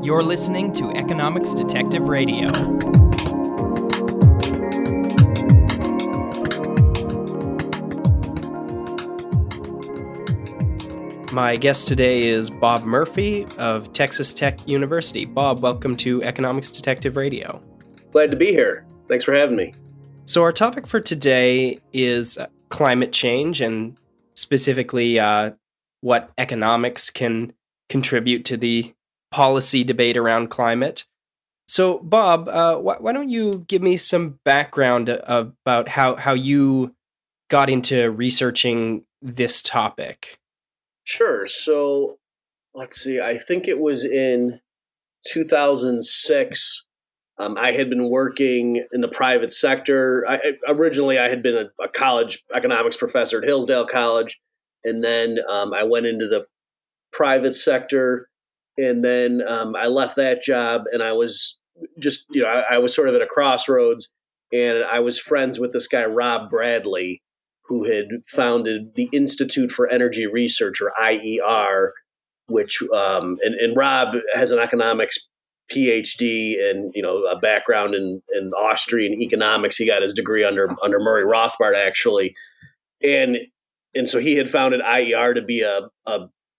You're listening to Economics Detective Radio. My guest today is Bob Murphy of Texas Tech University. Bob, welcome to Economics Detective Radio. Glad to be here. Thanks for having me. So our topic for today is climate change, and specifically what economics can contribute to the policy debate around climate. So, Bob, why don't you give me some background about how you got into researching this topic? Sure. So, let's see. I think it was in 2006. I had been working in the private sector. Originally, I had been a college economics professor at Hillsdale College, and then I went into the private sector, and then I left that job, and I was just, I was sort of at a crossroads, and I was friends with this guy, Rob Bradley, who had founded the Institute for Energy Research, or IER, which, and Rob has an economics PhD and, a background in Austrian economics. He got his degree under Murray Rothbard, actually. And so he had founded IER to be a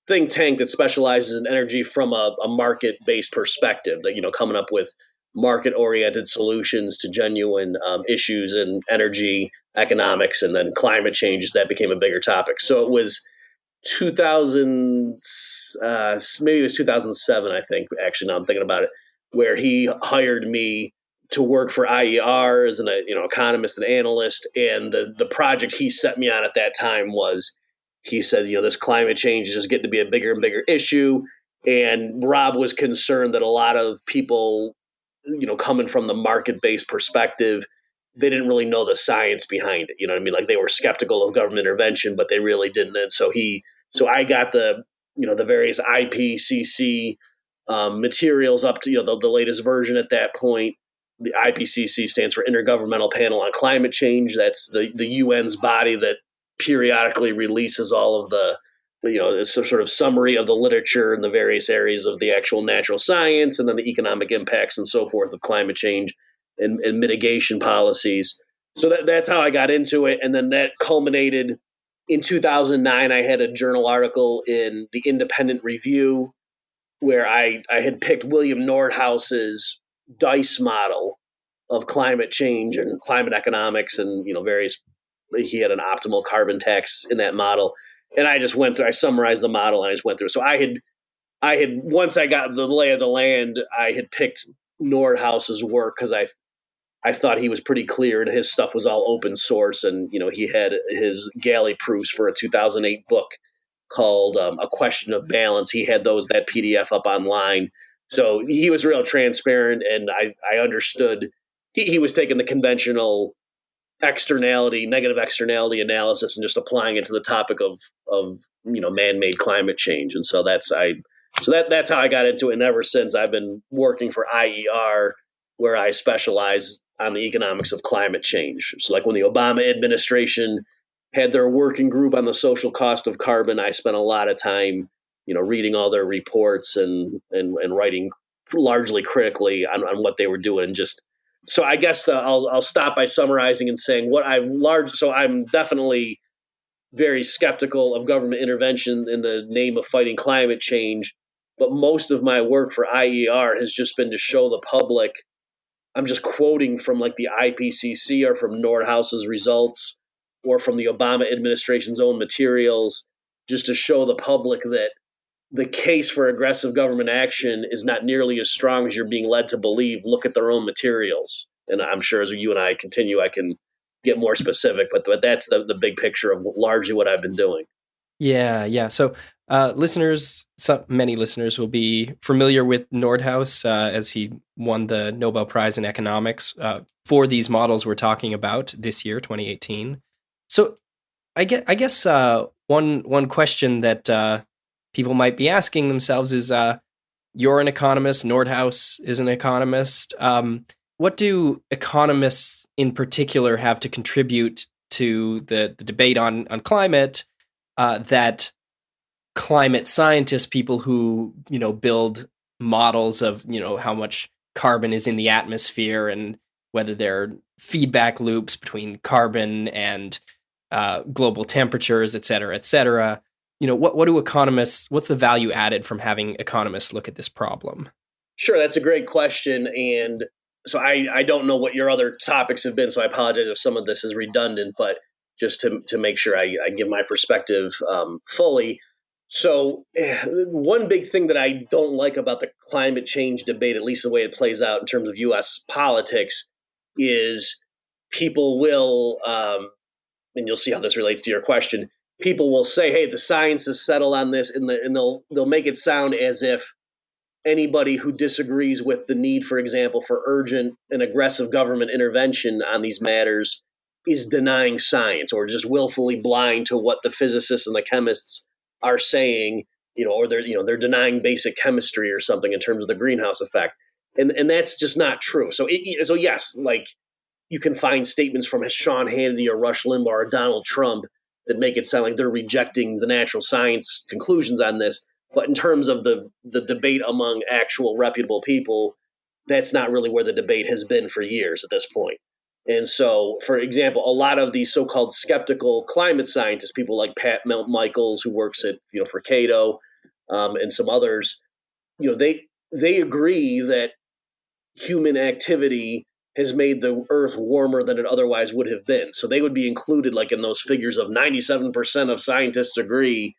think tank that specializes in energy from a market-based perspective, that, coming up with market-oriented solutions to genuine issues in energy, economics, and then climate change as that became a bigger topic. So it was 2000, maybe it was 2007, I think, actually, now I'm thinking about it, where he hired me to work for IER as an economist and analyst. And the project he set me on at that time was, he said, this climate change is just getting to be a bigger and bigger issue. And Rob was concerned that a lot of people, coming from the market-based perspective, they didn't really know the science behind it. You know what I mean? Like, they were skeptical of government intervention, but they really didn't. And so I got the various IPCC materials up to, the latest version at that point. The IPCC stands for Intergovernmental Panel on Climate Change. That's the UN's body that periodically releases all of the, some sort of summary of the literature in the various areas of the actual natural science, and then the economic impacts and so forth of climate change and mitigation policies. So that's how I got into it. And then that culminated in 2009. I had a journal article in the Independent Review where I had picked William Nordhaus's DICE model of climate change and climate economics, and he had an optimal carbon tax in that model. And I just went through, I summarized the model, and I just went through. So I had once I got the lay of the land, I had picked Nordhaus's work because I thought he was pretty clear, and his stuff was all open source. And, he had his galley proofs for a 2008 book called A Question of Balance. He had that PDF up online. So he was real transparent, and I understood he was taking the conventional negative externality analysis and just applying it to the topic of man-made climate change. And so that's how I got into it. And ever since, I've been working for IER, where I specialize on the economics of climate change. So like when the Obama administration had their working group on the social cost of carbon, I spent a lot of time, reading all their reports and writing largely critically on what they were doing. So I guess I'll stop by summarizing and saying so I'm definitely very skeptical of government intervention in the name of fighting climate change. But most of my work for IER has just been to show the public. I'm just quoting from like the IPCC or from Nordhaus's results or from the Obama administration's own materials, just to show the public that the case for aggressive government action is not nearly as strong as you're being led to believe. Look at their own materials. And I'm sure as you and I continue, I can get more specific, but that's the big picture of largely what I've been doing. Yeah. So many listeners will be familiar with Nordhaus as he won the Nobel Prize in Economics for these models we're talking about this year, 2018. So I guess one question that people might be asking themselves is, you're an economist, Nordhaus is an economist. What do economists in particular have to contribute to the debate on climate that climate scientists, people who build models of, how much carbon is in the atmosphere and whether there are feedback loops between carbon and global temperatures, et cetera, et cetera. What do economists, what's the value added from having economists look at this problem? Sure, that's a great question. And so I don't know what your other topics have been, so I apologize if some of this is redundant, but just to make sure I give my perspective fully. So, one big thing that I don't like about the climate change debate, at least the way it plays out in terms of U.S. politics, is people will, and you'll see how this relates to your question. People will say, "Hey, the science is settled on this," and they'll make it sound as if anybody who disagrees with the need, for example, for urgent and aggressive government intervention on these matters is denying science or just willfully blind to what the physicists and the chemists are saying, or they're denying basic chemistry or something in terms of the greenhouse effect. And that's just not true. So yes, like you can find statements from Sean Hannity or Rush Limbaugh or Donald Trump that make it sound like they're rejecting the natural science conclusions on this. But in terms of the debate among actual reputable people, that's not really where the debate has been for years at this point. And so, for example, a lot of these so-called skeptical climate scientists, people like Pat Michaels, who works at for Cato, and some others, they agree that human activity has made the Earth warmer than it otherwise would have been. So they would be included, like in those figures of 97% of scientists agree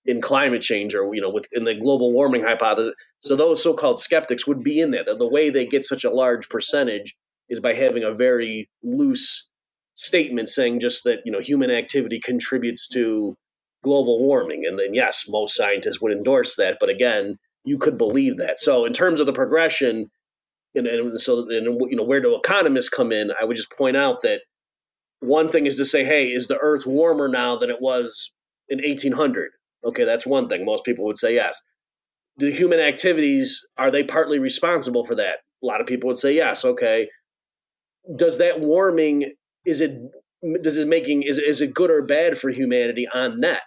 in climate change, or within the global warming hypothesis. So those so-called skeptics would be in there. The way they get such a large percentage is by having a very loose statement saying just that human activity contributes to global warming. And then yes, most scientists would endorse that, but again, you could believe that. So in terms of the progression, where do economists come in? I would just point out that one thing is to say, hey, is the Earth warmer now than it was in 1800? Okay, that's one thing. Most people would say yes. Do human activities, are they partly responsible for that? A lot of people would say yes. Okay. Does that warming, is it good or bad for humanity on net?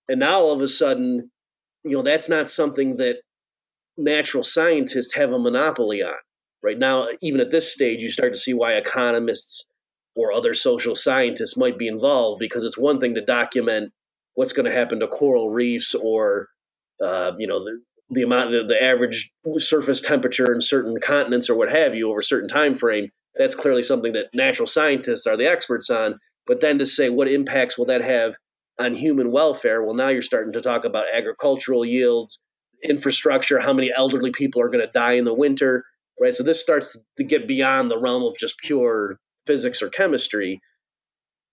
And now all of a sudden, that's not something that natural scientists have a monopoly on. Right now, even at this stage, you start to see why economists or other social scientists might be involved, because it's one thing to document what's going to happen to coral reefs or the amount of the average surface temperature in certain continents or what have you over a certain time frame. That's clearly something that natural scientists are the experts on. But then to say what impacts will that have on human welfare? Well, now you're starting to talk about agricultural yields, infrastructure, how many elderly people are going to die in the winter, right? So this starts to get beyond the realm of just pure physics or chemistry.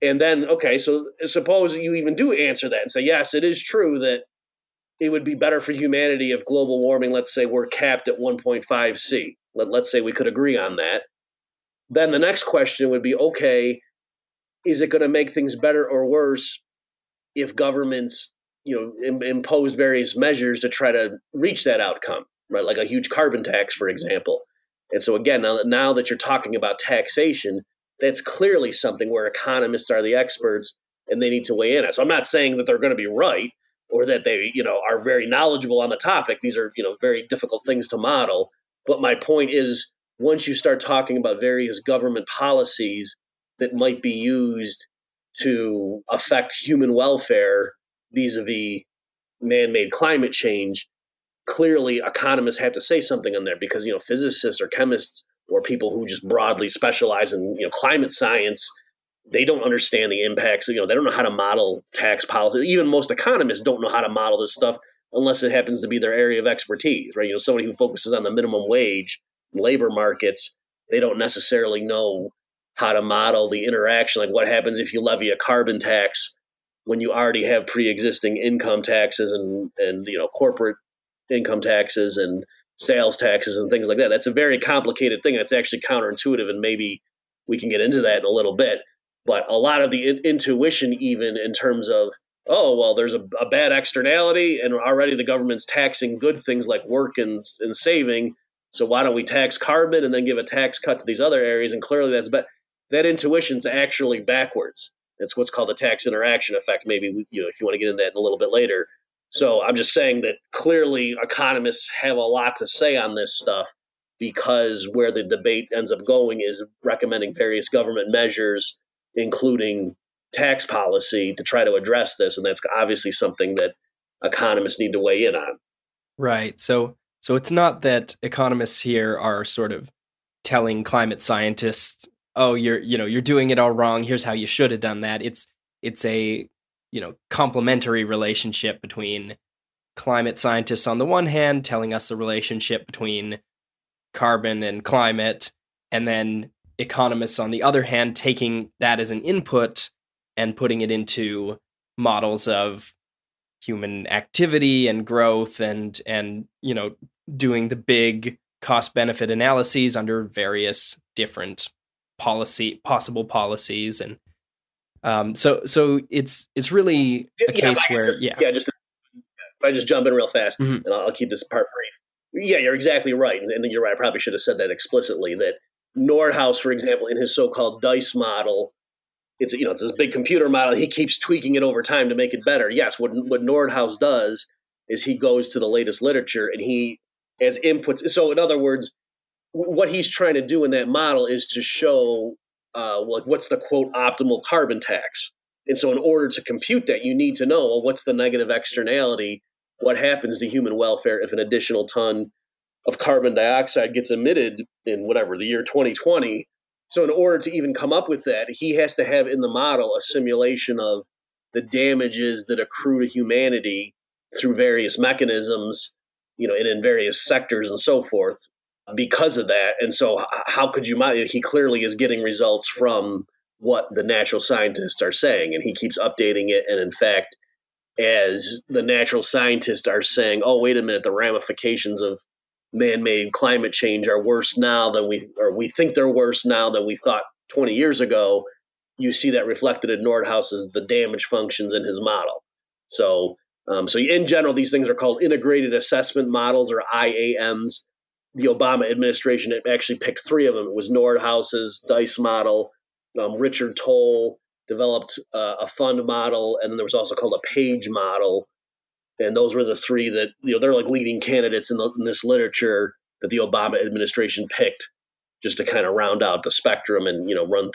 And then, okay, so suppose you even do answer that and say, yes, it is true that it would be better for humanity if global warming, let's say, we're capped at 1.5 C. Let's say we could agree on that. Then the next question would be, okay, is it going to make things better or worse if governments, impose various measures to try to reach that outcome, right? Like a huge carbon tax, for example. And so again, now that you're talking about taxation, that's clearly something where economists are the experts and they need to weigh in. So I'm not saying that they're going to be right or that they, are very knowledgeable on the topic. These are, very difficult things to model. But my point is, once you start talking about various government policies that might be used to affect human welfare vis-a-vis man-made climate change, clearly economists have to say something in there, because physicists or chemists or people who just broadly specialize in climate science, they don't understand the impacts. They don't know how to model tax policy. Even most economists don't know how to model this stuff unless it happens to be their area of expertise, right? Somebody who focuses on the minimum wage, labor markets, they don't necessarily know how to model the interaction, like what happens if you levy a carbon tax when you already have pre-existing income taxes and corporate income taxes and sales taxes and things like that. That's a very complicated thing. That's actually counterintuitive, and maybe we can get into that in a little bit. But a lot of the intuition, even in terms of, oh, well, there's a bad externality, and already the government's taxing good things like work and saving. So why don't we tax carbon and then give a tax cut to these other areas? And clearly that's that intuition's actually backwards. It's what's called the tax interaction effect. Maybe if you want to get into that in a little bit later. So I'm just saying that clearly economists have a lot to say on this stuff, because where the debate ends up going is recommending various government measures, including tax policy, to try to address this. And that's obviously something that economists need to weigh in on. Right. So it's not that economists here are sort of telling climate scientists, "Oh, you're doing it all wrong. Here's how you should have done that." It's a, complementary relationship between climate scientists on the one hand telling us the relationship between carbon and climate, and then economists on the other hand taking that as an input and putting it into models of human activity and growth and doing the big cost benefit analyses under various different possible policies. And so it's really a Yeah, case where just if I just jump in real fast, mhm, and I'll keep this part brief. Yeah, you're exactly right, and you're right. I probably should have said that explicitly. That Nordhaus, for example, in his so-called DICE model, it's this big computer model. He keeps tweaking it over time to make it better. Yes, what Nordhaus does is he goes to the latest literature and he as inputs. So in other words, what he's trying to do in that model is to show what's the quote optimal carbon tax. And so in order to compute that, you need to know, well, what's the negative externality? What happens to human welfare if an additional ton of carbon dioxide gets emitted in whatever the year 2020? So in order to even come up with that, he has to have in the model a simulation of the damages that accrue to humanity through various mechanisms, and in various sectors and so forth because of that. And so how could you, he clearly is getting results from what the natural scientists are saying, and he keeps updating it. And in fact, as the natural scientists are saying, oh, wait a minute, the ramifications of man-made climate change are worse now than we think they're worse now than we thought 20 years ago. You see that reflected in Nordhaus's the damage functions in his model. So in general, these things are called integrated assessment models, or IAMs. The Obama administration actually picked three of them. It was Nordhaus's DICE model. Richard Toll developed a fund model, and then there was also called a page model. And those were the three that, they're like leading candidates in this literature that the Obama administration picked, just to kind of round out the spectrum and,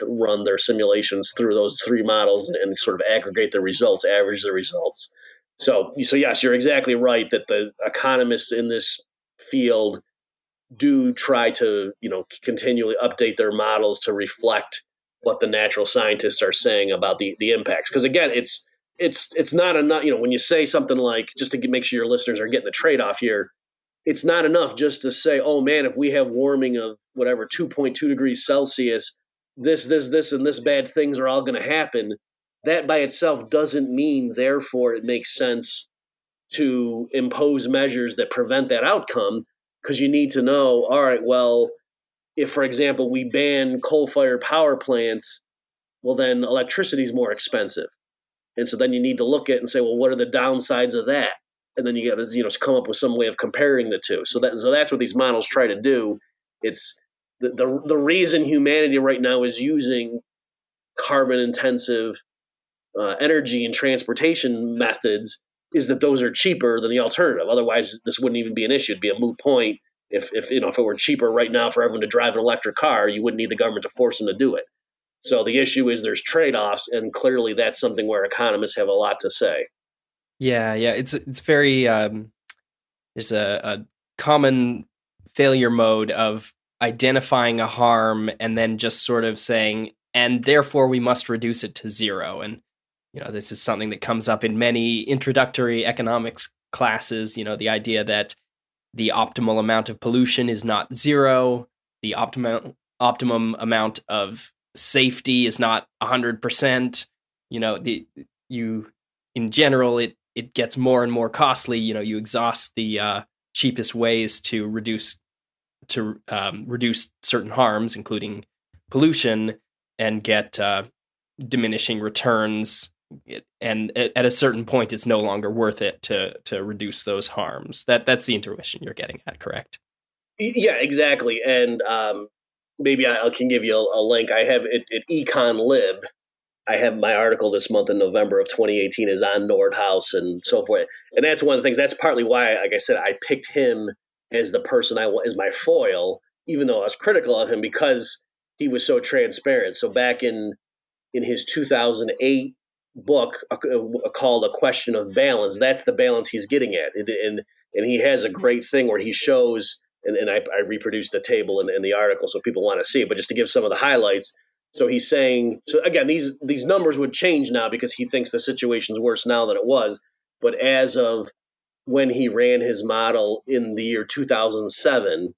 run their simulations through those three models and sort of aggregate the results, average the results. So yes, you're exactly right that the economists in this field do try to, continually update their models to reflect what the natural scientists are saying about the impacts. Because again, it's not enough. When you say something like, just to make sure your listeners are getting the trade off here, it's not enough just to say, oh man, if we have warming of whatever 2.2 degrees Celsius, this, and this bad things are all going to happen. That by itself doesn't mean, therefore, it makes sense to impose measures that prevent that outcome, because you need to know, all right, well, if, for example, we ban coal-fired power plants, well, then electricity is more expensive. And so then you need to look at and say, well, what are the downsides of that? And then you got to come up with some way of comparing the two. So that's what these models try to do. It's the reason humanity right now is using carbon-intensive energy and transportation methods is that those are cheaper than the alternative. Otherwise, this wouldn't even be an issue. It'd be a moot point. If it were cheaper right now for everyone to drive an electric car, you wouldn't need the government to force them to do it. So the issue is there's trade-offs, and clearly that's something where economists have a lot to say. yeah, it's very there's a common failure mode of identifying a harm and then just sort of saying, and therefore we must reduce it to zero. And this is something that comes up in many introductory economics classes. The idea that the optimal amount of pollution is not zero, the optimum amount of safety is not 100%. You in general, it gets more and more costly. You exhaust the cheapest ways to reduce certain harms, including pollution, and get diminishing returns. And at a certain point, it's no longer worth it to reduce those harms. That's the intuition you're getting at, correct? Yeah, exactly. And maybe I can give you a link. I have it at EconLib. I have my article this month in November of 2018 is on Nordhaus and so forth. And that's one of the things. That's partly why, like I said, I picked him as the person I want as my foil, even though I was critical of him because he was so transparent. So back in his 2008 book called A Question of Balance, that's the balance he's getting at. And he has a great thing where he shows, and I reproduced the table in the article so people want to see it, but just to give some of the highlights. So he's saying, so again, these numbers would change now because he thinks the situation's worse now than it was. But as of when he ran his model in the year 2007,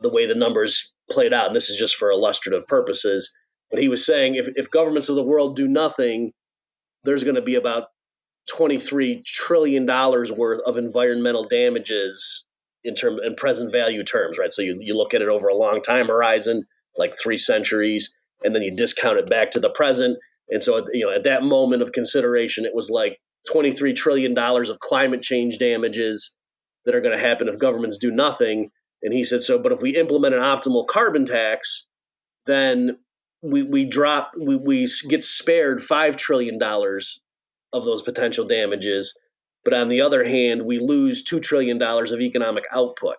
the way the numbers played out, and this is just for illustrative purposes, but he was saying if governments of the world do nothing, there's going to be about $23 trillion worth of environmental damages in present value terms, right? So you look at it over a long time horizon, like 3 centuries, and then you discount it back to the present. And so, at that moment of consideration, it was like $23 trillion of climate change damages that are going to happen if governments do nothing. And he said, but if we implement an optimal carbon tax, then we get spared $5 trillion of those potential damages. But on the other hand, we lose $2 trillion of economic output,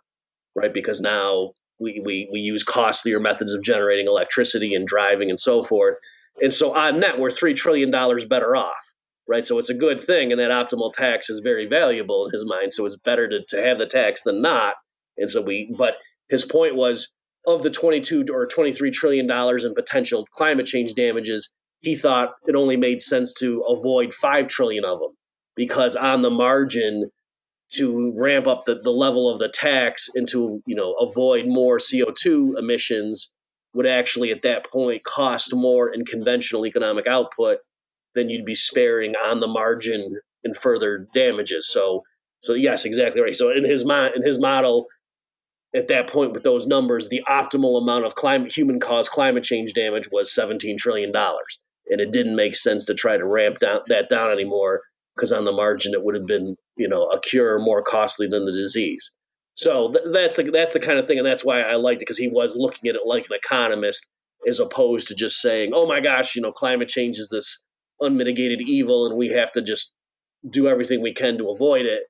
right? Because now we use costlier methods of generating electricity and driving and so forth. And so on net, we're $3 trillion better off, right? So it's a good thing. And that optimal tax is very valuable in his mind. So it's better to have the tax than not. And so but his point was, of the 22 or $23 trillion in potential climate change damages, he thought it only made sense to avoid 5 trillion of them, because on the margin, to ramp up the level of the tax and to avoid more CO2 emissions would actually at that point cost more in conventional economic output than you'd be sparing on the margin in further damages. So yes, exactly right. So in his model, at that point with those numbers, the optimal amount of human-caused climate change damage was $17 trillion. And it didn't make sense to try to ramp that down anymore, because on the margin it would have been, a cure more costly than the disease. So that's the kind of thing, and that's why I liked it, because he was looking at it like an economist, as opposed to just saying, oh my gosh, climate change is this unmitigated evil and we have to just do everything we can to avoid it.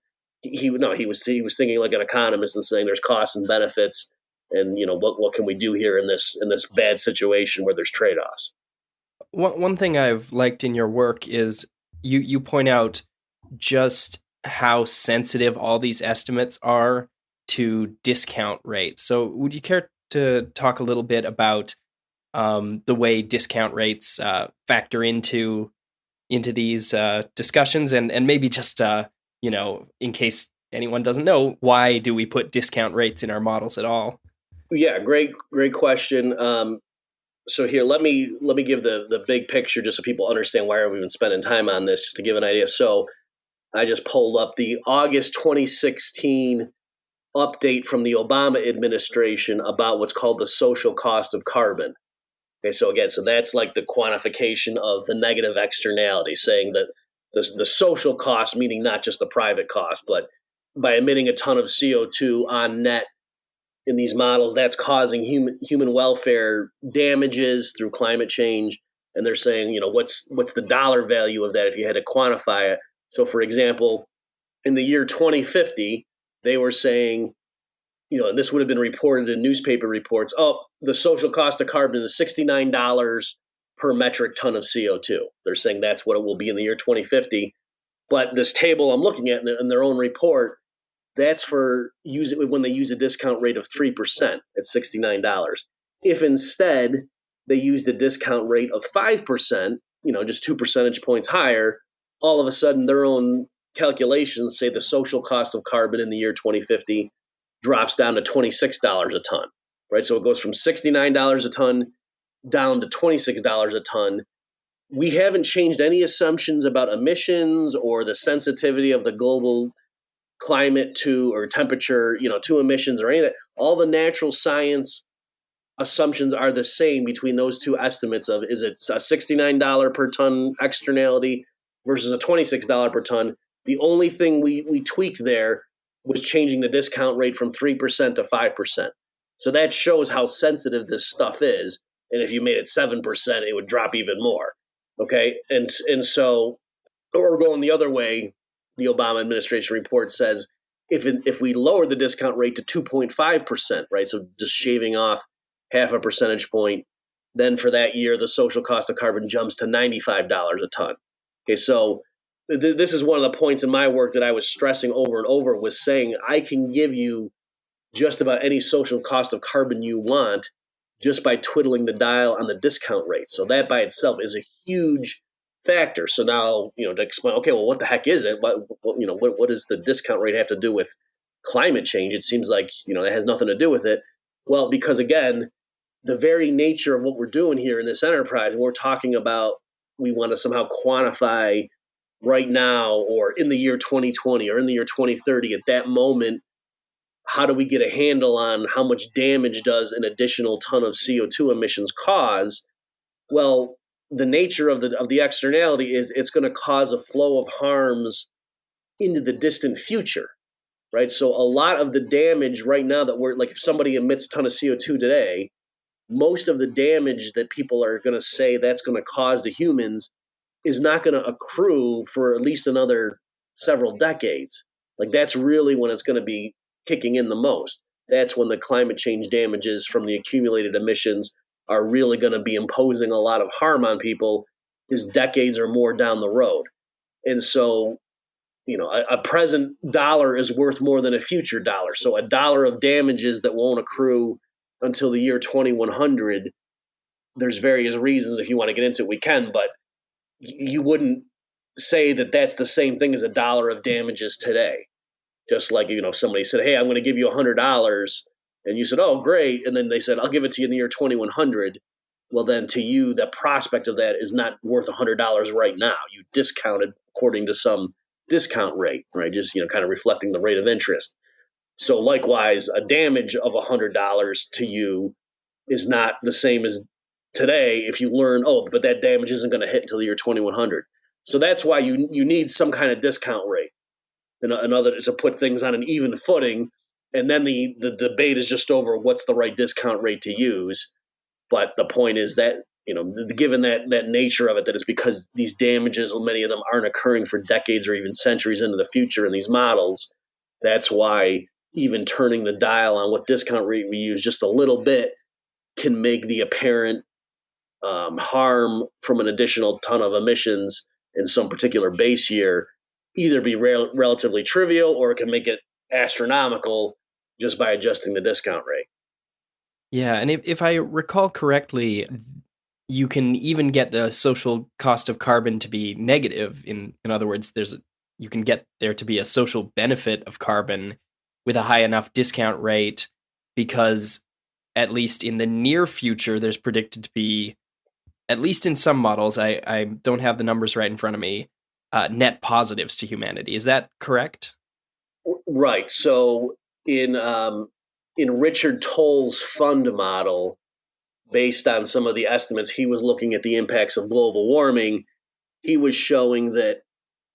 He was thinking like an economist and saying there's costs and benefits, and what can we do here in this bad situation where there's trade-offs. One thing I've liked in your work is you point out just how sensitive all these estimates are to discount rates. So would you care to talk a little bit about the way discount rates factor into these discussions, and maybe just in case anyone doesn't know, why do we put discount rates in our models at all? Yeah, great question. So here, let me give the big picture just so people understand why we've been spending time on this, just to give an idea. So I just pulled up the August 2016 update from the Obama administration about what's called the social cost of carbon. Okay, so again, that's like the quantification of the negative externality, saying that the social cost, meaning not just the private cost, but by emitting a ton of CO2 on net in these models, that's causing human welfare damages through climate change. And they're saying, what's the dollar value of that if you had to quantify it? So, for example, in the year 2050, they were saying, and this would have been reported in newspaper reports, the social cost of carbon is $69 per metric ton of CO2. They're saying that's what it will be in the year 2050. But this table I'm looking at in their own report, that's for when they use a discount rate of 3% at $69. If instead they used a discount rate of 5%, just 2 percentage points higher, all of a sudden their own calculations say the social cost of carbon in the year 2050 drops down to $26 a ton, right? So it goes from $69 a ton down to $26 a ton. We haven't changed any assumptions about emissions or the sensitivity of the global climate to, or temperature, to emissions or any of that. All the natural science assumptions are the same between those two estimates of, is it a $69 per ton externality versus a $26 per ton. The only thing we tweaked there was changing the discount rate from 3% to 5%. So that shows how sensitive this stuff is. And if you made it 7%, it would drop even more. Okay, and so, or going the other way, the Obama administration report says if we lower the discount rate to 2.5%, right? So just shaving off half a percentage point, then for that year the social cost of carbon jumps to $95 a ton. Okay, so this is one of the points in my work that I was stressing over and over, was saying I can give you just about any social cost of carbon you want just by twiddling the dial on the discount rate. So that by itself is a huge factor. So now, to explain, okay, well, what the heck is it? What does the discount rate have to do with climate change? It seems like, that has nothing to do with it. Well, because again, the very nature of what we're doing here in this enterprise, we're talking about, we want to somehow quantify right now or in the year 2020 or in the year 2030 at that moment, how do we get a handle on how much damage does an additional ton of CO2 emissions cause? Well, the nature of the externality is it's going to cause a flow of harms into the distant future, right? So a lot of the damage right now that we're like, if somebody emits a ton of CO2 today, most of the damage that people are going to say that's going to cause to humans is not going to accrue for at least another several decades. Like that's really when it's going to be kicking in the most. That's when the climate change damages from the accumulated emissions are really going to be imposing a lot of harm on people, is decades or more down the road. And so, a present dollar is worth more than a future dollar. So a dollar of damages that won't accrue until the year 2100, there's various reasons. If you want to get into it, we can, but you wouldn't say that that's the same thing as a dollar of damages today. Just like, if somebody said, hey, I'm going to give you $100, and you said, oh, great. And then they said, I'll give it to you in the year 2100. Well, then to you, the prospect of that is not worth $100 right now. You discounted according to some discount rate, right? Just, kind of reflecting the rate of interest. So likewise, a damage of $100 to you is not the same as today if you learn, oh, but that damage isn't going to hit until the year 2100. So that's why you need some kind of discount rate. Another is to put things on an even footing. And then the debate is just over what's the right discount rate to use. But the point is that, given that nature of it, that it's because these damages, many of them aren't occurring for decades or even centuries into the future in these models. That's why even turning the dial on what discount rate we use just a little bit can make the apparent harm from an additional ton of emissions in some particular base year either be relatively trivial, or it can make it astronomical just by adjusting the discount rate. Yeah, and if I recall correctly, you can even get the social cost of carbon to be negative. In other words, you can get there to be a social benefit of carbon with a high enough discount rate, because at least in the near future, there's predicted to be, at least in some models, I don't have the numbers right in front of me, net positives to humanity. Is that correct? Right. So in Richard Toll's fund model, based on some of the estimates, he was looking at the impacts of global warming. He was showing that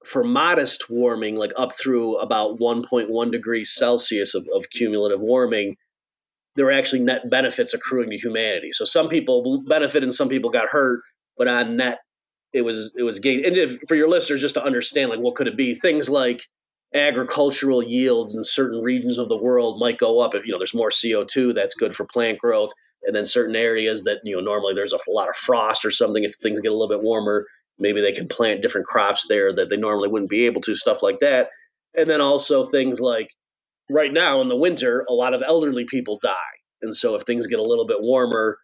for modest warming, like up through about 1.1 degrees Celsius of cumulative warming, there were actually net benefits accruing to humanity. So some people benefited and some people got hurt, but on net, it was gain. And for your listeners, just to understand, like what could it be? Things like agricultural yields in certain regions of the world might go up if there's more CO2. That's good for plant growth. And then certain areas that normally there's a lot of frost or something, if things get a little bit warmer, maybe they can plant different crops there that they normally wouldn't be able to. Stuff like that. And then also things like right now in the winter, a lot of elderly people die. And so if things get a little bit warmer,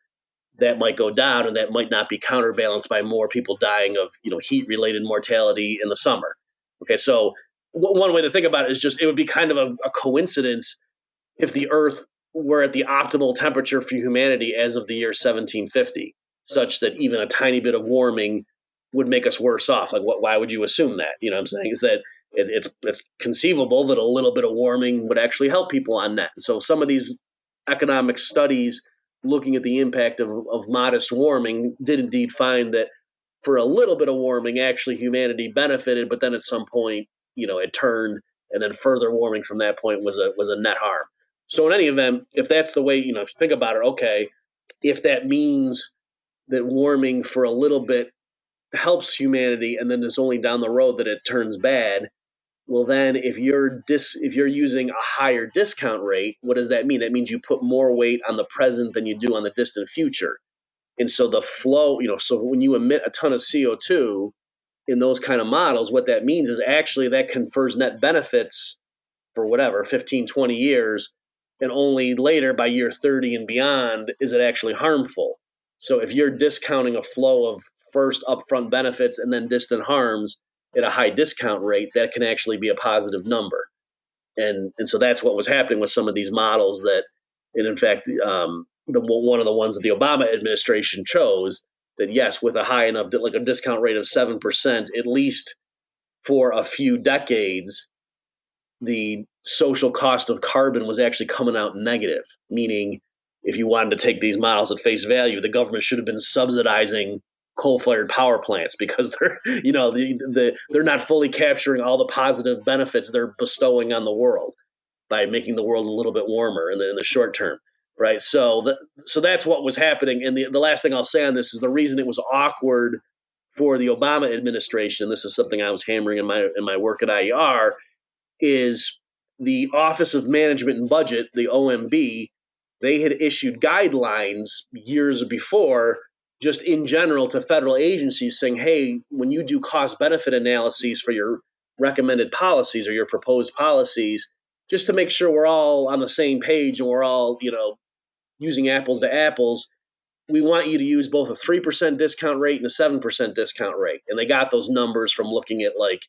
that might go down, and that might not be counterbalanced by more people dying of heat related mortality in the summer. Okay, so one way to think about it is just it would be kind of a coincidence if the Earth were at the optimal temperature for humanity as of the year 1750, such that even a tiny bit of warming would make us worse off. Like, why would you assume that? What I'm saying is that it's conceivable that a little bit of warming would actually help people on net. So some of these economic studies looking at the impact of modest warming did indeed find that for a little bit of warming, actually humanity benefited, but then at some point, it turned, and then further warming from that point was a net harm. So in any event, if that's the way, if you think about it, okay, if that means that warming for a little bit helps humanity, and then it's only down the road that it turns bad. Well, then if you're using a higher discount rate, what does that mean? That means you put more weight on the present than you do on the distant future. And so the flow, so when you emit a ton of CO2 in those kind of models, what that means is actually that confers net benefits for whatever 15, 20 years, and only later by year 30 and beyond is it actually harmful. So if you're discounting a flow of first upfront benefits and then distant harms at a high discount rate, that can actually be a positive number. And so that's what was happening with some of these models that, and in fact, one of the ones that the Obama administration chose, that yes, with a high enough, like a discount rate of 7%, at least for a few decades, the social cost of carbon was actually coming out negative, meaning if you wanted to take these models at face value, the government should have been subsidizing coal-fired power plants because they're, they're not fully capturing all the positive benefits they're bestowing on the world by making the world a little bit warmer in the short term, right? So that's what was happening. And the last thing I'll say on this is the reason it was awkward for the Obama administration, and this is something I was hammering in my work at IER, is the Office of Management and Budget, the OMB. They had issued guidelines years before, just in general, to federal agencies saying, hey, when you do cost benefit analyses for your recommended policies or your proposed policies, just to make sure we're all on the same page and we're all, using apples to apples, we want you to use both a 3% discount rate and a 7% discount rate. And they got those numbers from looking at like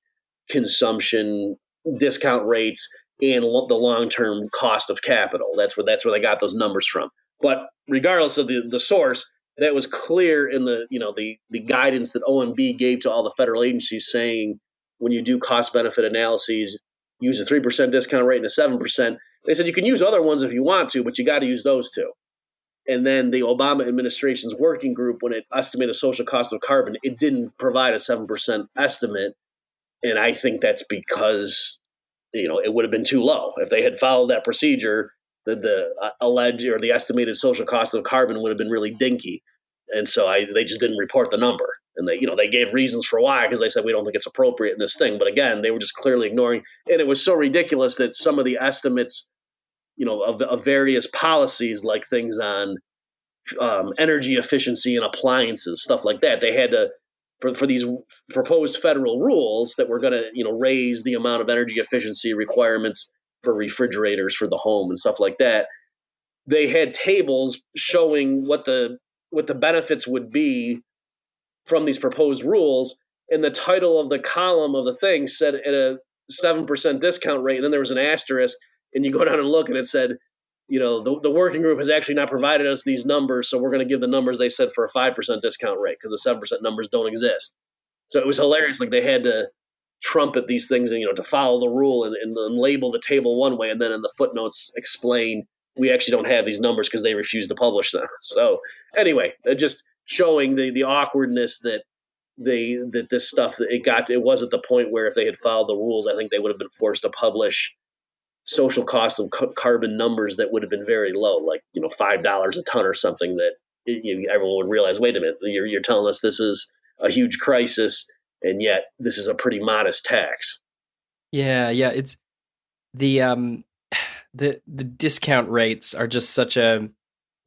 consumption discount rates and the long-term cost of capital. That's where they got those numbers from. But regardless of the source, that was clear in the guidance that OMB gave to all the federal agencies, saying when you do cost benefit analyses, use a 3% discount rate and a 7%. They said you can use other ones if you want to, but you got to use those two. And then the Obama administration's working group, when it estimated the social cost of carbon, it didn't provide a 7% estimate. And I think that's because, it would have been too low. If they had followed that procedure, the alleged or the estimated social cost of carbon would have been really dinky. And so they just didn't report the number. And they gave reasons for why, because they said, we don't think it's appropriate in this thing. But again, they were just clearly ignoring. And it was so ridiculous that some of the estimates, of various policies, like things on energy efficiency and appliances, stuff like that, they had to, for these proposed federal rules that were going to, raise the amount of energy efficiency requirements for refrigerators for the home and stuff like that. They had tables showing what the benefits would be from these proposed rules. And the title of the column of the thing said at a 7% discount rate. And then there was an asterisk, and you go down and look, and it said, the working group has actually not provided us these numbers, so we're going to give the numbers they said for a 5% discount rate because the 7% numbers don't exist. So it was hilarious. Like they had to trumpet these things and, to follow the rule and label the table one way, and then in the footnotes explain we actually don't have these numbers because they refuse to publish them. So anyway, just showing the awkwardness that this stuff that it was at the point where if they had followed the rules, I think they would have been forced to publish social cost of carbon numbers that would have been very low, like $5 a ton or something, that everyone would realize, wait a minute, you're telling us this is a huge crisis, and yet this is a pretty modest tax. Yeah, it's the the discount rates are just such a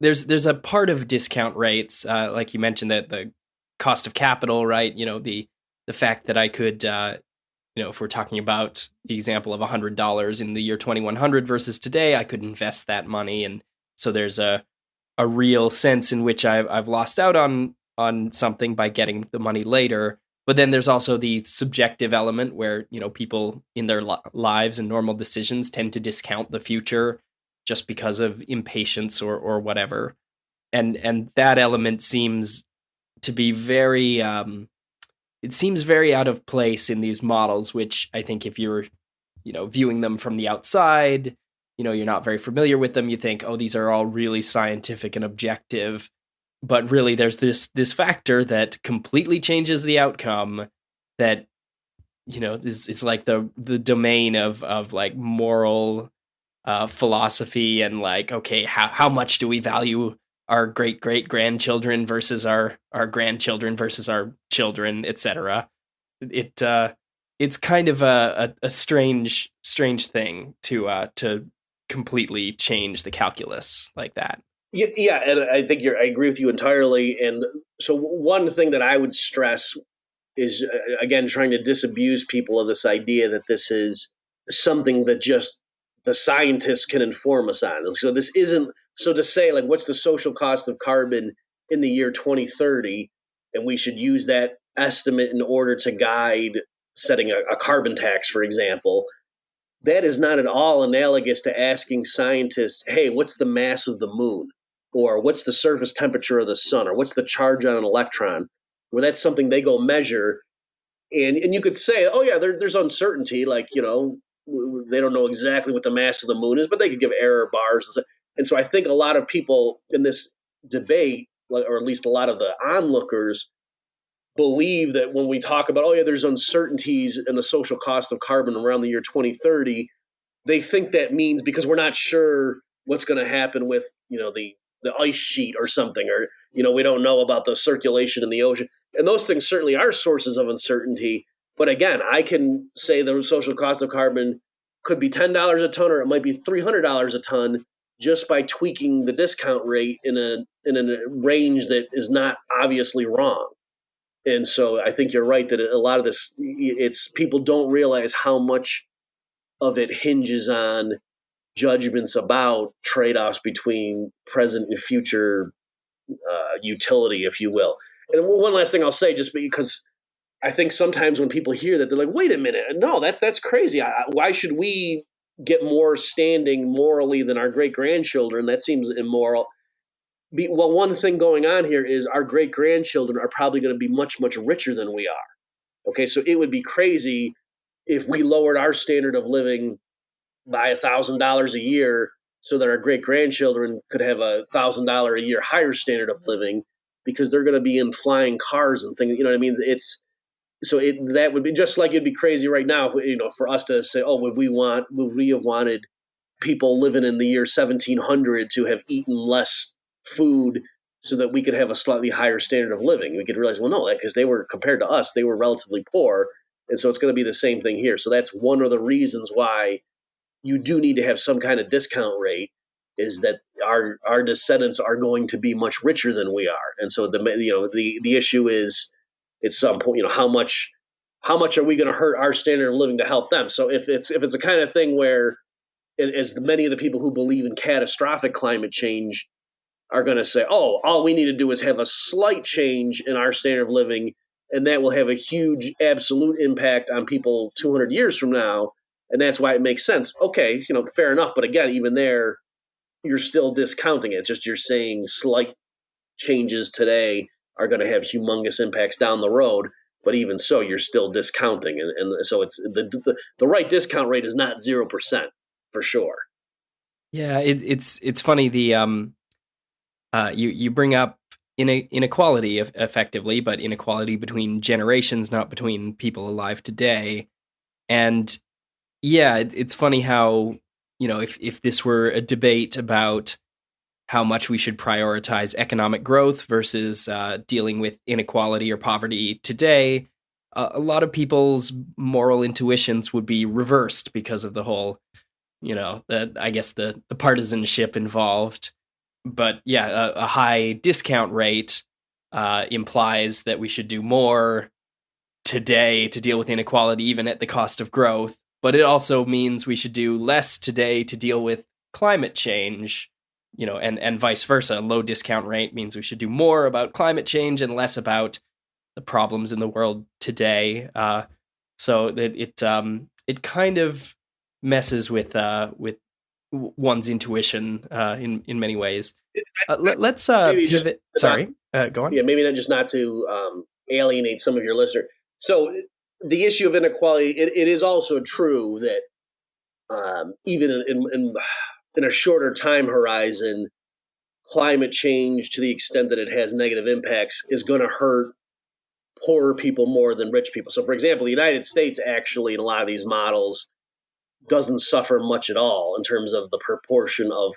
there's a part of discount rates, like you mentioned, that the cost of capital, right? The fact that I could if we're talking about the example of $100 in the year 2100 versus today, I could invest that money. And so there's a real sense in which I've lost out on something by getting the money later. But then there's also the subjective element where, people in their lives and normal decisions tend to discount the future just because of impatience or whatever. And that element seems to be very it seems very out of place in these models, which I think if you're, viewing them from the outside, you're not very familiar with them, you think, oh, these are all really scientific and objective. But really, there's this factor that completely changes the outcome that, it's like the domain of like moral philosophy and like, okay, how much do we value our great great grandchildren versus our grandchildren versus our children, etc. It it's kind of a strange thing to completely change the calculus like that. Yeah, yeah, and I agree with you entirely. And so one thing that I would stress is again trying to disabuse people of this idea that this is something that just the scientists can inform us on. So this isn't so to say like what's the social cost of carbon in the year 2030, and we should use that estimate in order to guide setting a carbon tax, for example. That is not at all analogous to asking scientists, hey, what's the mass of the moon? Or what's the surface temperature of the sun? Or what's the charge on an electron? Where that's something they go measure. And you could say, oh, yeah, there's uncertainty. Like, they don't know exactly what the mass of the moon is, but they could give error bars. And so I think a lot of people in this debate, or at least a lot of the onlookers, believe that when we talk about, oh, yeah, there's uncertainties in the social cost of carbon around the year 2030, they think that means because we're not sure what's going to happen with, the ice sheet or something, or, we don't know about the circulation in the ocean. And those things certainly are sources of uncertainty. But again, I can say the social cost of carbon could be $10 a ton, or it might be $300 a ton, just by tweaking the discount rate in a range that is not obviously wrong. And so I think you're right that a lot of this, it's people don't realize how much of it hinges on judgments about trade-offs between present and future utility, if you will. And one last thing I'll say, just because I think sometimes when people hear that, they're like, "Wait a minute, no, that's crazy. Why should we get more standing morally than our great grandchildren? That seems immoral." Well, one thing going on here is our great grandchildren are probably going to be much, much richer than we are. Okay, so it would be crazy if we lowered our standard of living by $1,000 a year so that our great grandchildren could have $1,000 a year higher standard of living because they're going to be in flying cars and things. You know what I mean? That would be just like it'd be crazy right now. For us to say, oh, would we have wanted people living in the year 1700 to have eaten less food so that we could have a slightly higher standard of living? We could realize, well, no, because they were compared to us, they were relatively poor. And so it's going to be the same thing here. So that's one of the reasons why you do need to have some kind of discount rate, is that our descendants are going to be much richer than we are. And so the issue is at some point, how much are we going to hurt our standard of living to help them? So if it's a kind of thing where, as many of the people who believe in catastrophic climate change are going to say, oh, all we need to do is have a slight change in our standard of living, and that will have a huge absolute impact on people 200 years from now, and that's why it makes sense. Okay, fair enough. But again, even there, you're still discounting it. It's just you're saying slight changes today are going to have humongous impacts down the road. But even so, you're still discounting, and so it's the right discount rate is not 0% for sure. Yeah, it's funny. You bring up inequality effectively, but inequality between generations, not between people alive today. And yeah, it's funny how, if this were a debate about how much we should prioritize economic growth versus dealing with inequality or poverty today, a lot of people's moral intuitions would be reversed because of the whole, I guess the partisanship involved. But yeah, a high discount rate implies that we should do more today to deal with inequality, even at the cost of growth. But it also means we should do less today to deal with climate change, and vice versa. A low discount rate means we should do more about climate change and less about the problems in the world today. So that it kind of messes with one's intuition in many ways. Let's Maybe just pivot. not, Sorry, go on. yeah, maybe not just not to alienate some of your listeners. So the issue of inequality, it is also true that even in a shorter time horizon, climate change, to the extent that it has negative impacts, is going to hurt poorer people more than rich people. So, for example, the United States actually, in a lot of these models, doesn't suffer much at all in terms of the proportion of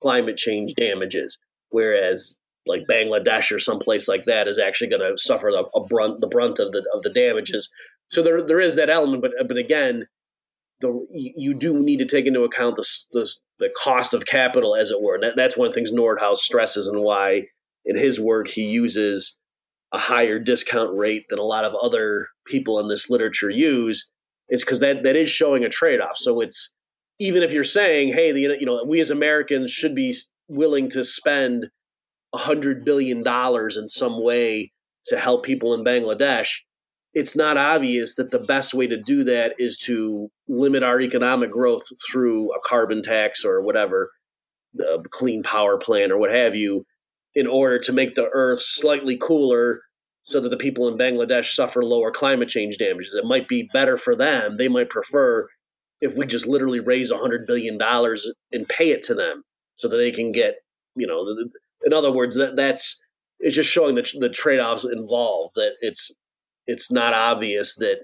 climate change damages. whereas like Bangladesh or someplace like that is actually going to suffer the brunt of the damages. So there is that element, but again, you do need to take into account the cost of capital, as it were. And that's one of the things Nordhaus stresses, and why in his work he uses a higher discount rate than a lot of other people in this literature use. Is because that is showing a trade off. So it's, even if you're saying, hey, we as Americans should be willing to spend $100 billion in some way to help people in Bangladesh, it's not obvious that the best way to do that is to limit our economic growth through a carbon tax or whatever, the clean power plant or what have you, in order to make the earth slightly cooler so that the people in Bangladesh suffer lower climate change damages. It might be better for them. They might prefer if we just literally raise $100 billion and pay it to them so that they can get, in other words, that's it's just showing the trade-offs involved, that it's not obvious that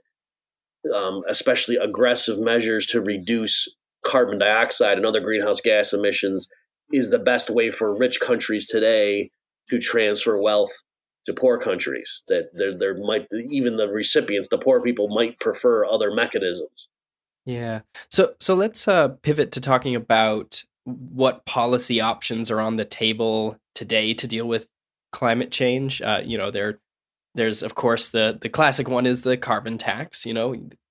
especially aggressive measures to reduce carbon dioxide and other greenhouse gas emissions is the best way for rich countries today to transfer wealth to poor countries. That there might, even the recipients, the poor people, might prefer other mechanisms. Yeah. So let's pivot to talking about what policy options are on the table today to deal with climate change. There's of course the classic one is the carbon tax.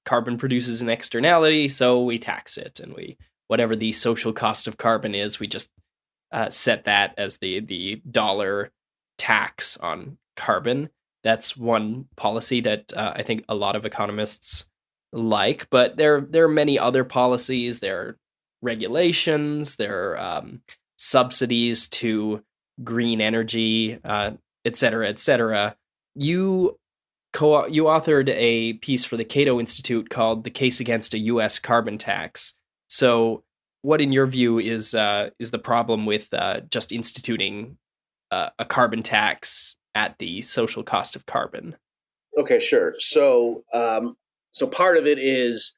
Carbon produces an externality, so we tax it, and we whatever the social cost of carbon is, we just set that as the dollar tax on carbon. That's one policy that I think a lot of economists like, but there are many other policies. There are regulations, there are subsidies to green energy, et cetera, et cetera. You you authored a piece for the Cato Institute called "The Case Against a U.S. Carbon Tax." So, what, in your view, is the problem with just instituting a carbon tax at the social cost of carbon? Okay, sure. So part of it is,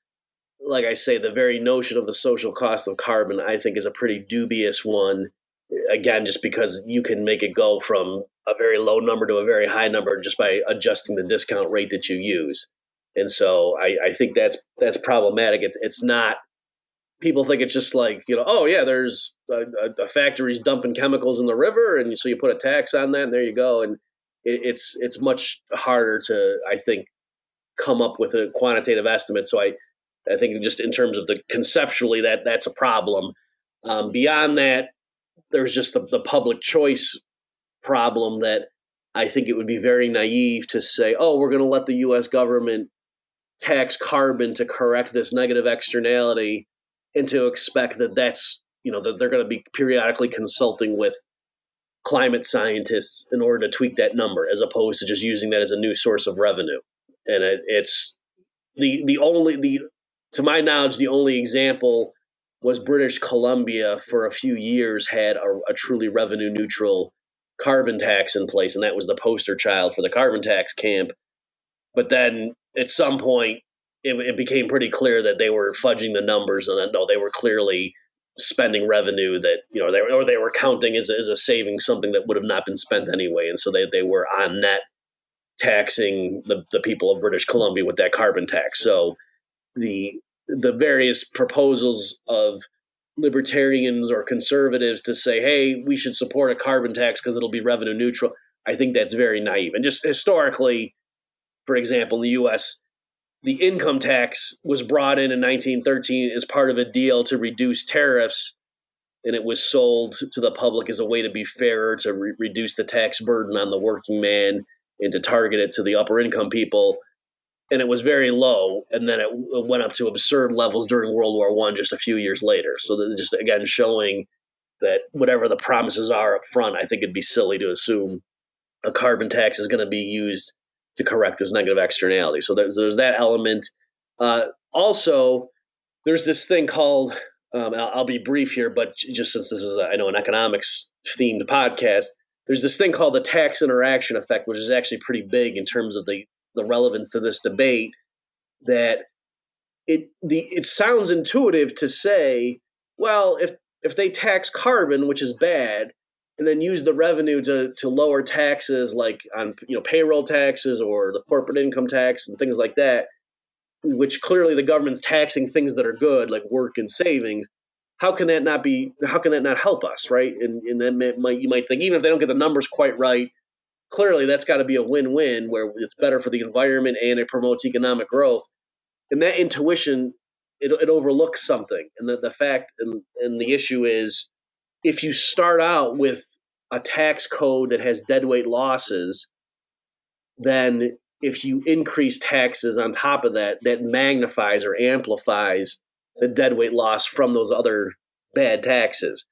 like I say, the very notion of the social cost of carbon, I think, is a pretty dubious one. Again, just because you can make it go from a very low number to a very high number just by adjusting the discount rate that you use. And so I think that's problematic. It's not. People think it's just like, oh yeah, there's a factory's dumping chemicals in the river, and so you put a tax on that, and there you go. And it's much harder to, I think, come up with a quantitative estimate. So I think just in terms of the conceptually, that's a problem. Beyond that, there's just the public choice problem, that I think it would be very naive to say, oh, we're going to let the U.S. government tax carbon to correct this negative externality, and to expect that that they're going to be periodically consulting with climate scientists in order to tweak that number, as opposed to just using that as a new source of revenue. And it's the only, to my knowledge, the only example was British Columbia for a few years had a truly revenue neutral carbon tax in place, and that was the poster child for the carbon tax camp. But then at some point, it became pretty clear that they were fudging the numbers, and that no, they were clearly spending revenue that they were counting as a savings, something that would have not been spent anyway, and so they were on net taxing the people of British Columbia with that carbon tax. So the various proposals of libertarians or conservatives to say, hey, we should support a carbon tax because it'll be revenue neutral, I think that's very naive. And just historically, for example, in the U.S., the income tax was brought in 1913 as part of a deal to reduce tariffs, and it was sold to the public as a way to be fairer, to reduce the tax burden on the working man, and to target it to the upper income people. And it was very low, and then it went up to absurd levels during World War I just a few years later. So that just, again, showing that whatever the promises are up front, I think it'd be silly to assume a carbon tax is going to be used to correct this negative externality. So there's that element. Also, there's this thing called, I'll be brief here, but just since this is, I know, an economics themed podcast, there's this thing called the tax interaction effect, which is actually pretty big in terms of the relevance to this debate. That it sounds intuitive to say, well, if they tax carbon, which is bad, and then use the revenue to lower taxes like on payroll taxes or the corporate income tax and things like that, which clearly the government's taxing things that are good like work and savings. How can that not help us, right? And then you might think, even if they don't get the numbers quite right, clearly that's got to be a win-win where it's better for the environment and it promotes economic growth. And that intuition, it overlooks something. And the fact and the issue is, if you start out with a tax code that has deadweight losses, then if you increase taxes on top of that, that magnifies or amplifies the deadweight loss from those other bad taxes.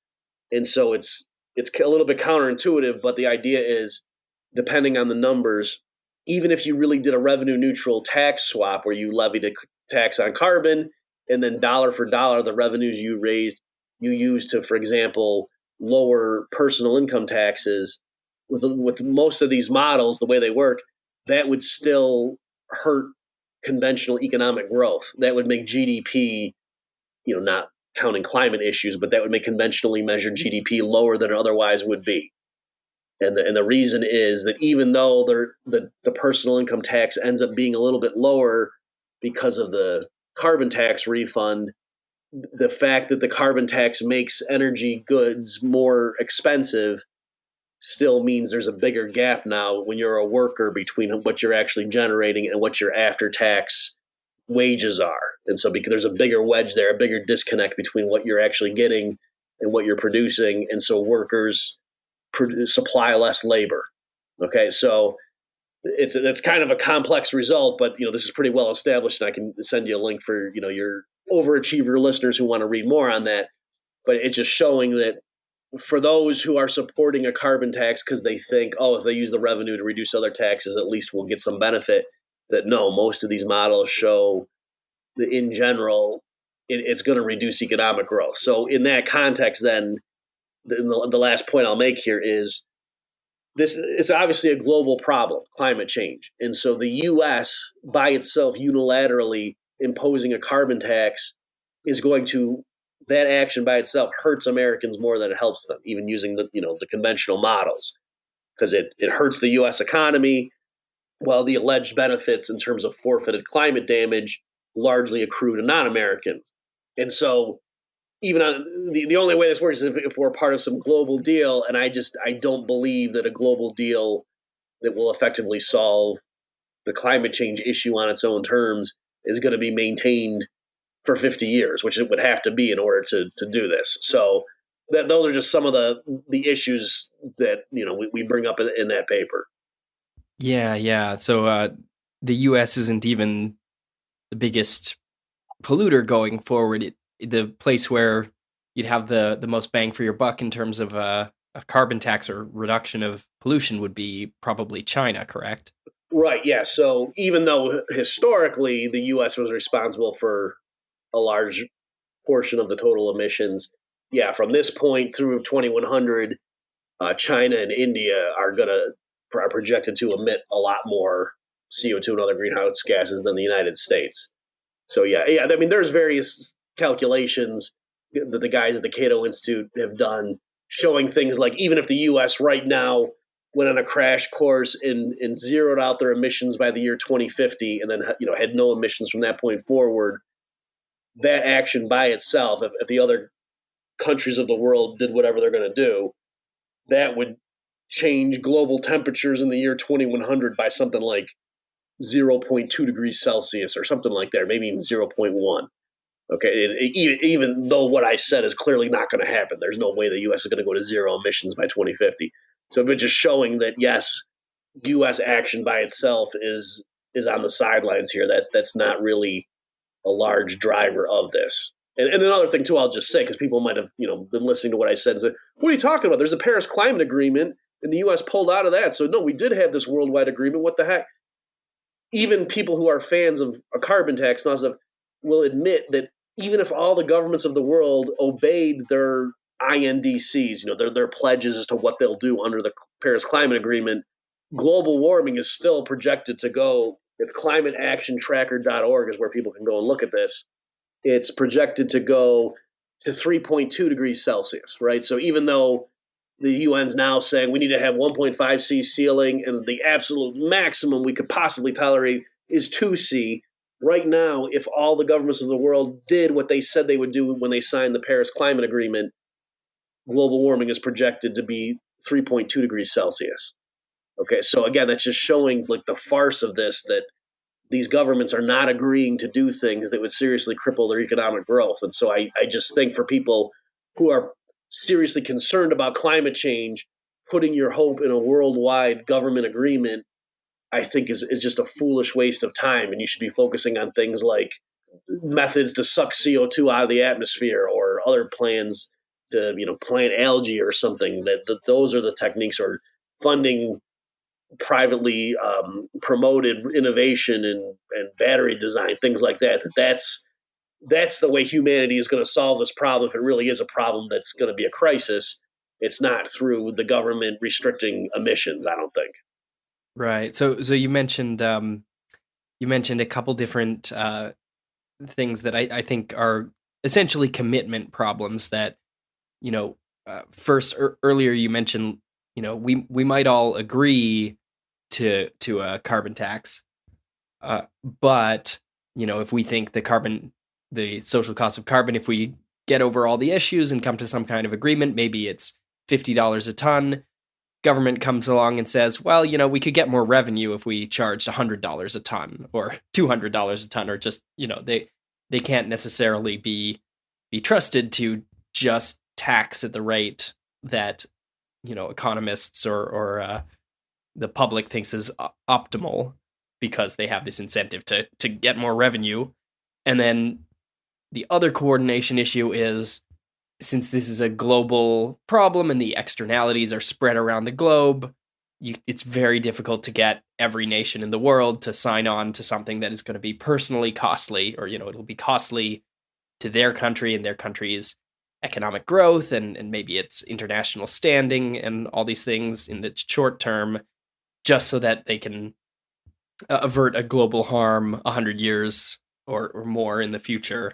And so it's a little bit counterintuitive, but the idea is, depending on the numbers, even if you really did a revenue neutral tax swap where you levied a tax on carbon and then dollar for dollar the revenues you raised, you use to, for example, lower personal income taxes, with most of these models, the way they work, that would still hurt conventional economic growth. That would make GDP, not counting climate issues, but that would make conventionally measured GDP lower than it otherwise would be. And the reason is that even though the personal income tax ends up being a little bit lower because of the carbon tax refund, the fact that the carbon tax makes energy goods more expensive still means there's a bigger gap now when you're a worker between what you're actually generating and what your after-tax wages are. And so because there's a bigger wedge there, a bigger disconnect between what you're actually getting and what you're producing. And so workers supply less labor. Okay, so it's kind of a complex result, but this is pretty well established, and I can send you a link for your overachiever listeners who want to read more on that. But it's just showing that for those who are supporting a carbon tax because they think, oh, if they use the revenue to reduce other taxes, at least we'll get some benefit, that no, most of these models show that in general it's going to reduce economic growth. So in that context, then the last point I'll make here is this: it's obviously a global problem, climate change. And so the U.S. by itself unilaterally imposing a carbon tax is going to, that action by itself hurts Americans more than it helps them, even using the conventional models, because it hurts the U.S. economy, while the alleged benefits in terms of forfeited climate damage largely accrue to non-Americans. And so even on the only way this works is if we're part of some global deal, and I don't believe that a global deal that will effectively solve the climate change issue on its own terms is going to be maintained for 50 years, which it would have to be in order to do this. So those are just some of the issues that we bring up in that paper. Yeah. So the U.S. isn't even the biggest polluter going forward. The place where you'd have the most bang for your buck in terms of a carbon tax or reduction of pollution would be probably China, correct? Right, yeah. So even though historically the U.S. was responsible for a large portion of the total emissions, yeah, from this point through 2100, China and India are projected to emit a lot more CO2 and other greenhouse gases than the United States. So yeah. I mean, there's various calculations that the guys at the Cato Institute have done showing things like, even if the U.S. right now went on a crash course and zeroed out their emissions by the year 2050, and then had no emissions from that point forward, that action by itself, if the other countries of the world did whatever they're going to do, that would change global temperatures in the year 2100 by something like 0.2 degrees Celsius or something like that, maybe even 0.1. Okay, even though what I said is clearly not going to happen, there's no way the U.S. is going to go to zero emissions by 2050. So, but just showing that yes, U.S. action by itself is on the sidelines here. That's not really a large driver of this. And another thing too, I'll just say, because people might have been listening to what I said and said, "What are you talking about? There's a Paris Climate Agreement, and the U.S. pulled out of that. So no, we did have this worldwide agreement. What the heck?" Even people who are fans of a carbon tax and stuff will admit that even if all the governments of the world obeyed their INDCs, their pledges as to what they'll do under the Paris Climate Agreement, global warming is still projected to go. It's climateactiontracker.org is where people can go and look at this. It's projected to go to 3.2 degrees Celsius, right? So even though the UN's now saying we need to have 1.5C ceiling, and the absolute maximum we could possibly tolerate is 2C. Right now, if all the governments of the world did what they said they would do when they signed the Paris Climate Agreement, global warming is projected to be 3.2 degrees Celsius. Okay, so again, that's just showing like the farce of this, that these governments are not agreeing to do things that would seriously cripple their economic growth. And so I just think for people who are seriously concerned about climate change, putting your hope in a worldwide government agreement, I think is just a foolish waste of time. And you should be focusing on things like methods to suck CO2 out of the atmosphere, or other plans to, plant algae or something. That those are the techniques, or funding privately promoted innovation and battery design, things like that. That's the way humanity is going to solve this problem. If it really is a problem that's going to be a crisis, it's not through the government restricting emissions, I don't think. Right. So you mentioned a couple different things that I think are essentially commitment problems. That first, earlier you mentioned, we might all agree to a carbon tax, but if we think the social cost of carbon, if we get over all the issues and come to some kind of agreement, maybe it's $50 a ton. Government comes along and says, well, we could get more revenue if we charged $100 a ton or $200 a ton, or just, they can't necessarily be trusted to just tax at the rate that, economists or the public thinks is optimal, because they have this incentive to get more revenue. And then the other coordination issue is, since this is a global problem and the externalities are spread around the globe, it's very difficult to get every nation in the world to sign on to something that is going to be personally costly, or, it'll be costly to their country and their country's economic growth, and maybe its international standing and all these things in the short term, just so that they can avert a global harm 100 years or more in the future.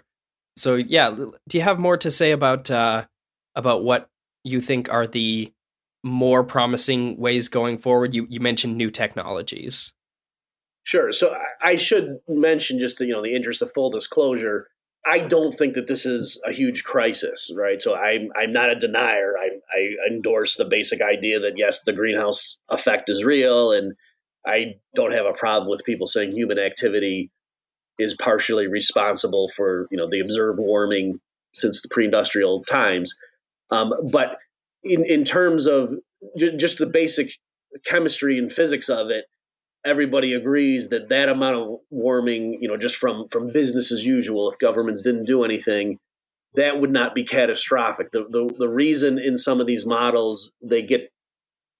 So yeah, do you have more to say about what you think are the more promising ways going forward? You mentioned new technologies. Sure. So I should mention, just to, the interest of full disclosure, I don't think that this is a huge crisis, right? So I'm not a denier. I endorse the basic idea that yes, the greenhouse effect is real, and I don't have a problem with people saying human activity is partially responsible for the observed warming since the pre-industrial times. But in terms of just the basic chemistry and physics of it, everybody agrees that amount of warming, just from business as usual, if governments didn't do anything, that would not be catastrophic. The reason in some of these models they get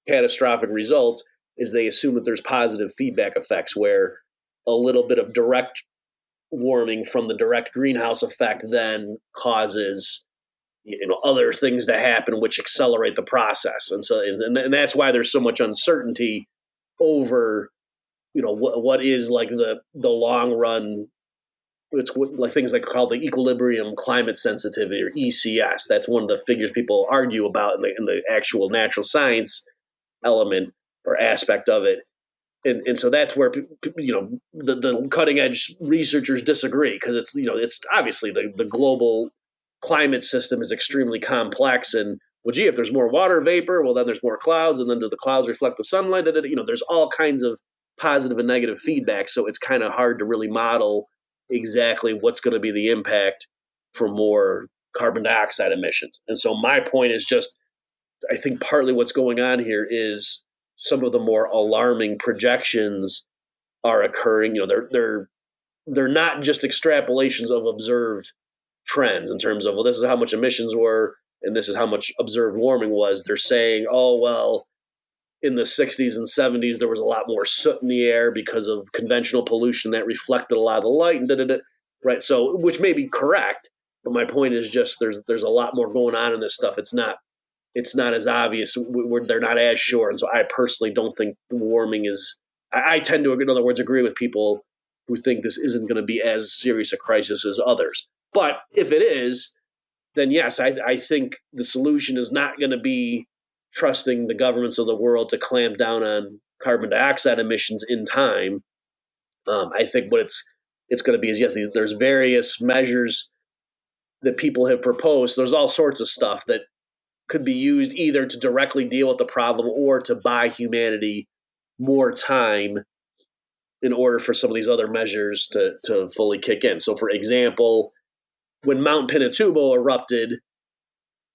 catastrophic results is they assume that there's positive feedback effects, where a little bit of direct warming from the direct greenhouse effect then causes other things to happen which accelerate the process. And so and that's why there's so much uncertainty over what is like the long run. It's like things like called the equilibrium climate sensitivity, or ECS. That's one of the figures people argue about in the actual natural science element or aspect of it. And so that's where the cutting edge researchers disagree, because it's obviously the global climate system is extremely complex. And well, gee, if there's more water vapor, well, then there's more clouds, and then do the clouds reflect the sunlight? There's all kinds of positive and negative feedback. So it's kind of hard to really model exactly what's going to be the impact for more carbon dioxide emissions. And so my point is just, I think partly what's going on here is some of the more alarming projections are occurring. They're not just extrapolations of observed trends in terms of, well, this is how much emissions were and this is how much observed warming was. They're saying, oh, well, in the 60s and 70s, there was a lot more soot in the air because of conventional pollution that reflected a lot of the light, and right? So, which may be correct, but my point is just there's a lot more going on in this stuff. It's not as obvious. They're not as sure. And so I personally don't think the warming is, I tend to, in other words, agree with people who think this isn't going to be as serious a crisis as others. But if it is, then yes, I think the solution is not going to be trusting the governments of the world to clamp down on carbon dioxide emissions in time. I think what it's going to be is, yes, there's various measures that people have proposed. There's all sorts of stuff that could be used either to directly deal with the problem or to buy humanity more time in order for some of these other measures to fully kick in. So, for example, when Mount Pinatubo erupted,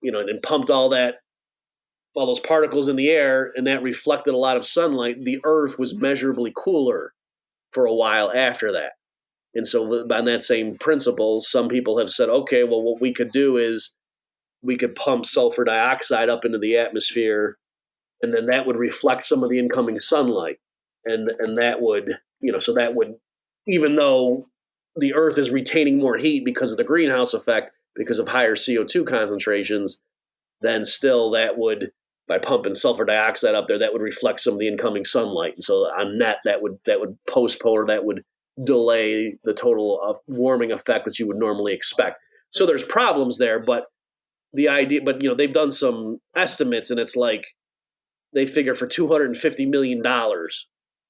and pumped all those particles in the air, and that reflected a lot of sunlight, the Earth was measurably cooler for a while after that. And so, on that same principle, some people have said, okay, well, what we could do is we could pump sulfur dioxide up into the atmosphere, and then that would reflect some of the incoming sunlight. And that would, so that would, even though the Earth is retaining more heat because of the greenhouse effect, because of higher CO2 concentrations, then still that would, by pumping sulfur dioxide up there, that would reflect some of the incoming sunlight. And so on net, that would postpone, or that would delay the total warming effect that you would normally expect. So there's problems there, but the idea, but they've done some estimates, and it's like they figure for $250 million,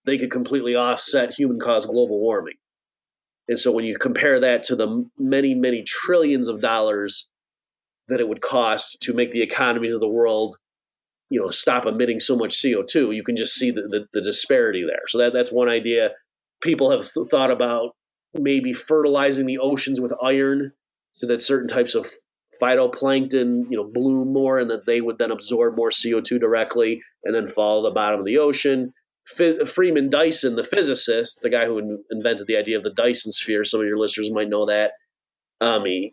they could completely offset human-caused global warming. And so when you compare that to the many, many trillions of dollars that it would cost to make the economies of the world, stop emitting so much CO2, you can just see the disparity there. So that's one idea. People have thought about maybe fertilizing the oceans with iron so that certain types of phytoplankton, bloom more, and that they would then absorb more CO2 directly and then fall to the bottom of the ocean. Freeman Dyson, the physicist, the guy who invented the idea of the Dyson sphere, some of your listeners might know that.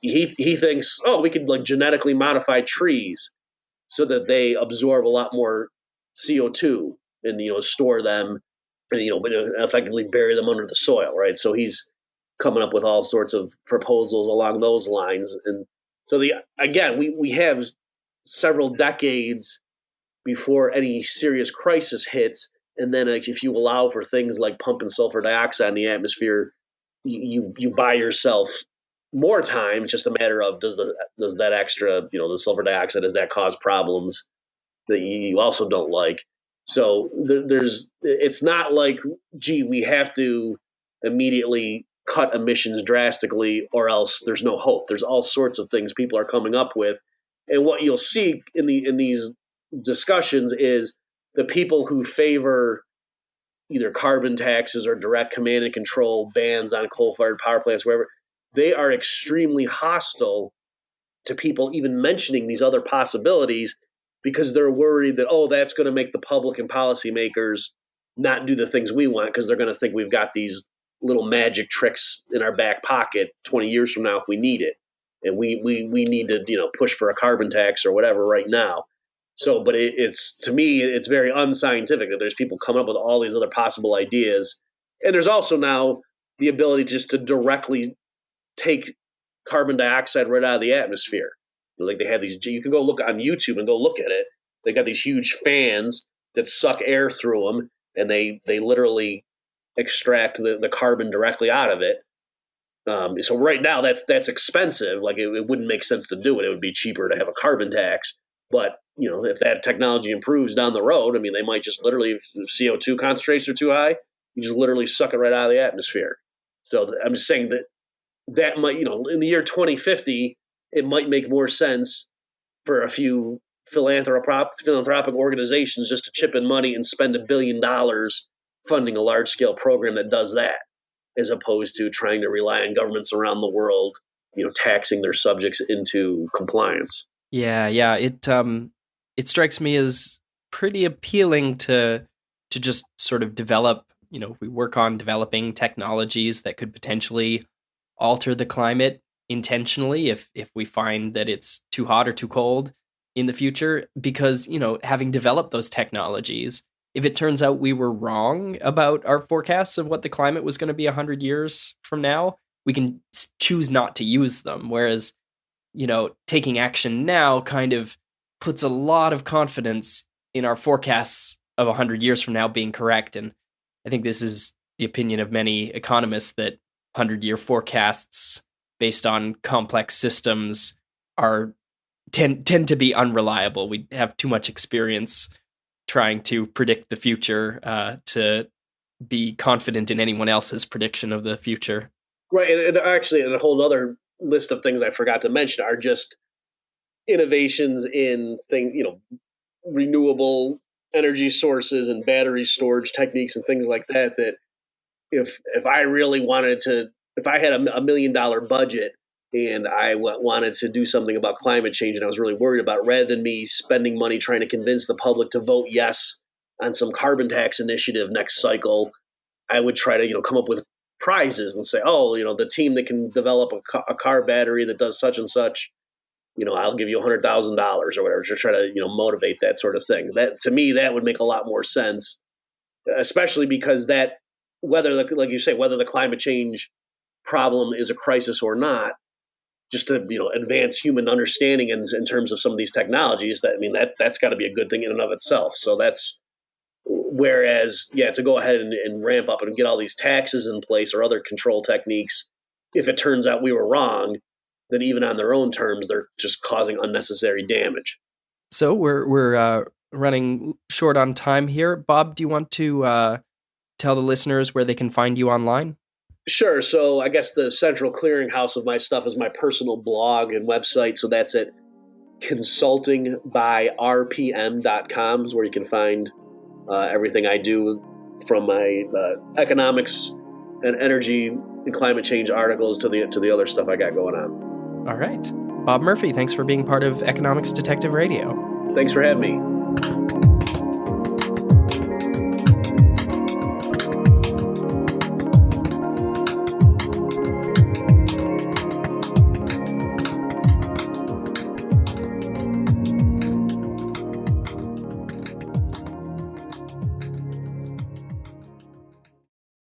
He thinks, we could genetically modify trees so that they absorb a lot more CO2 and store them and effectively bury them under the soil, right? So he's coming up with all sorts of proposals along those lines. And so we have several decades before any serious crisis hits, and then if you allow for things like pumping sulfur dioxide in the atmosphere, you buy yourself more time. It's just a matter of does that extra, the sulfur dioxide, does that cause problems that you also don't like? So it's not like, gee, we have to immediately cut emissions drastically or else there's no hope. There's all sorts of things people are coming up with. And what you'll see in these discussions is the people who favor either carbon taxes or direct command and control bans on coal-fired power plants, wherever, they are extremely hostile to people even mentioning these other possibilities because they're worried that, that's going to make the public and policymakers not do the things we want because they're going to think we've got these little magic tricks in our back pocket 20 years from now if we need it. And we need to, push for a carbon tax or whatever right now. So, but to me, it's very unscientific that there's people coming up with all these other possible ideas. And there's also now the ability just to directly take carbon dioxide right out of the atmosphere. Like they have these, you can go look on YouTube and go look at it. They got these huge fans that suck air through them, and they literally extract the carbon directly out of it. So right now that's expensive. Like it wouldn't make sense to do it. It would be cheaper to have a carbon tax. But if that technology improves down the road, they might just literally, if CO2 concentrations are too high, you just literally suck it right out of the atmosphere. So I'm just saying that might, in the year 2050, it might make more sense for a few philanthropic organizations just to chip in money and spend $1 billion funding a large-scale program that does that, as opposed to trying to rely on governments around the world, taxing their subjects into compliance. Yeah. It strikes me as pretty appealing to just sort of develop, we work on developing technologies that could potentially alter the climate intentionally if we find that it's too hot or too cold in the future, because having developed those technologies, if it turns out we were wrong about our forecasts of what the climate was going to be 100 years from now, we can choose not to use them. Whereas taking action now kind of puts a lot of confidence in our forecasts of 100 years from now being correct. And I think this is the opinion of many economists, that 100-year forecasts based on complex systems are tend to be unreliable. We have too much experience trying to predict the future to be confident in anyone else's prediction of the future. Right, and actually, and a whole other list of things I forgot to mention are just innovations in renewable energy sources and battery storage techniques and things like that. That if I really wanted to, if I had a $1 million budget and I wanted to do something about climate change and I was really worried about, rather than me spending money trying to convince the public to vote yes on some carbon tax initiative next cycle, I would try to come up with prizes and say, oh, the team that can develop a car battery that does such and such, I'll give you $100,000 or whatever, to try to motivate that sort of thing. That, to me, that would make a lot more sense, especially because that, whether, like you say, whether the climate change problem is a crisis or not, just to advance human understanding in terms of some of these technologies, that's got to be a good thing in and of itself. So that's, whereas, to go ahead and ramp up and get all these taxes in place or other control techniques, if it turns out we were wrong, then even on their own terms, they're just causing unnecessary damage. So we're running short on time here. Bob, do you want to tell the listeners where they can find you online? Sure. So I guess the central clearinghouse of my stuff is my personal blog and website. So that's at consultingbyrpm.com is where you can find everything I do, from my economics and energy and climate change articles to the other stuff I got going on. All right. Bob Murphy, thanks for being part of Economics Detective Radio. Thanks for having me.